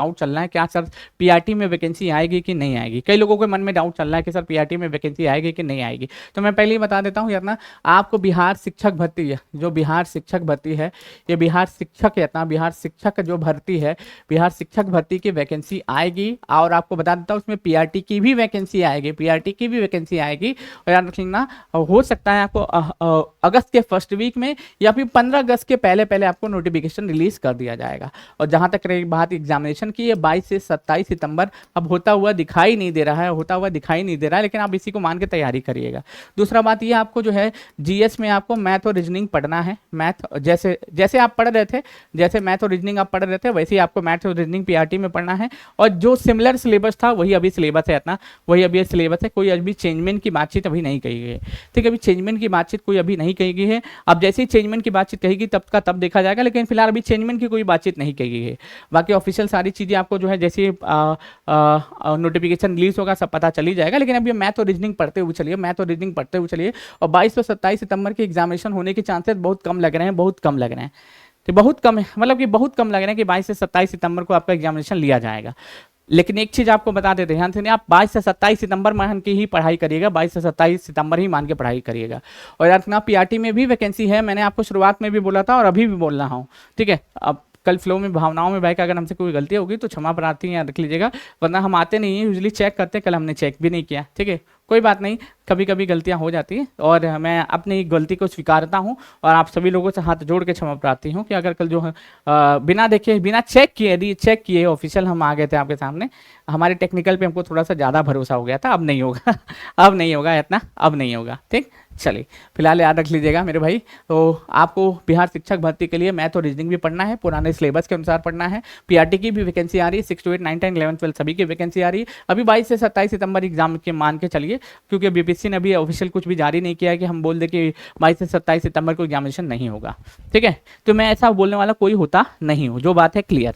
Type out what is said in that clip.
Doubt चल रहा है क्या सर पीआरटी में वैकेंसी आएगी कि नहीं आएगी। कई लोगों के मन में डाउट चल रहा है कि सर पीआरटी में वैकेंसी आएगी कि नहीं आएगी। तो मैं पहले ही बता देता हूँ यार, आपको बिहार शिक्षक भर्ती है, जो बिहार शिक्षक भर्ती है, ये बिहार शिक्षक है ना, बिहार शिक्षक जो भर्ती है, बिहार शिक्षक भर्ती की वैकेंसी आएगी। और आपको बता देता हूँ उसमें पीआरटी की भी वैकेंसी आएगी, पीआरटी की भी वैकेंसी आएगी। और याद रखना हो सकता है आपको अगस्त के फर्स्ट वीक में या फिर 15 अगस्त के पहले पहले आपको नोटिफिकेशन रिलीज कर दिया जाएगा। और जहां तक रही बात एग्जामिनेशन की, ये 22 से 27 सितंबर अब होता हुआ दिखाई नहीं दे रहा है, होता हुआ दिखाई नहीं दे रहा है, लेकिन आप इसी को मान के तैयारी करिएगा। दूसरा बात ये आपको जो है जीएस में आपको मैथ और रीजनिंग पढ़ना है। मैथ जैसे जैसे आप पढ़ रहे थे, जैसे मैथ और रीजनिंग आप पढ़ रहे थे, वैसे ही आपको मैथ और रीजनिंग पीआरटी में पढ़ना है। और जो सिमिलर सिलेबस था वही अभी सिलेबस है इतना, वही अभी सिलेबस है। कोई अभी चेंजमेंट की बातचीत अभी नहीं कही गई है, ठीक है। अभी चेंजमेंट की बातचीत कोई अभी नहीं कही गई है। अब जैसे ही चेंजमेंट की बातचीत कहेगी तब का तब देखा जाएगा, लेकिन फिलहाल अभी चेंजमेंट की कोई बातचीत नहीं कही गई है। बाकी ऑफिशियल सारी चीज़ें आपको जो है जैसे नोटिफिकेशन रिलीज होगा सब पता चली जाएगा। लेकिन अभी मैथ और रीजनिंग पढ़ते हुए चलिए, मैथ और रीजनिंग पढ़ते हुए चलिए। और 22 और 27 सितंबर के एग्जामिनेशन होने के चांसेस बहुत कम लग रहे हैं, बहुत कम लग रहे हैं, तो बहुत कम है, मतलब कि बहुत कम लग रहे हैं कि 22 से 27 सितंबर को आपका एग्जामिनेशन लिया जाएगा। लेकिन एक चीज आपको बता देते हैं ध्यान से, आप 22 से 27 सितंबर मान के ही पढ़ाई करिएगा, 22 से 27 सितंबर ही मान के पढ़ाई करिएगा। और यार ना पीआरटी में भी वैकेंसी है, मैंने आपको शुरुआत में भी बोला था और अभी भी बोल रहा हूँ, ठीक है। अब कल फ्लो में भावनाओं में बहकर अगर हमसे कोई गलती होगी तो क्षमा प्रार्थी याद रख लीजिएगा, वरना हम आते नहीं हैं, यूजली चेक करते हैं, कल हमने चेक भी नहीं किया, ठीक है। कोई बात नहीं, कभी कभी गलतियां हो जाती हैं और मैं अपनी गलती को स्वीकारता हूं। और आप सभी लोगों से हाथ जोड़ के क्षमा प्रार्थी हूं कि अगर कल जो है बिना देखे बिना चेक किए ऑफिशियल हम आ गए थे आपके सामने, हमारे टेक्निकल पे हमको थोड़ा सा ज़्यादा भरोसा हो गया था। अब नहीं होगा अब नहीं होगा इतना, अब नहीं होगा, ठीक। चलिए फिलहाल याद रख लीजिएगा मेरे भाई, तो आपको बिहार शिक्षक भर्ती के लिए मैथ और रीजनिंग भी पढ़ना है, पुराने सिलेबस के अनुसार पढ़ना है। पीआरटी की भी वैकेंसी आ रही है, 6 to 8 9 10 11 12 सभी की वैकेंसी आ रही है। अभी 22 से 27 सितंबर एग्जाम के मान के चलिए, क्योंकि बीपीएससी ने अभी ऑफिशियल कुछ भी जारी नहीं किया है कि हम बोल दे कि 22 से 27 सितंबर को एग्जामिनेशन नहीं होगा, ठीक है। तो मैं ऐसा बोलने वाला कोई होता नहीं हूँ, जो बात है क्लियर।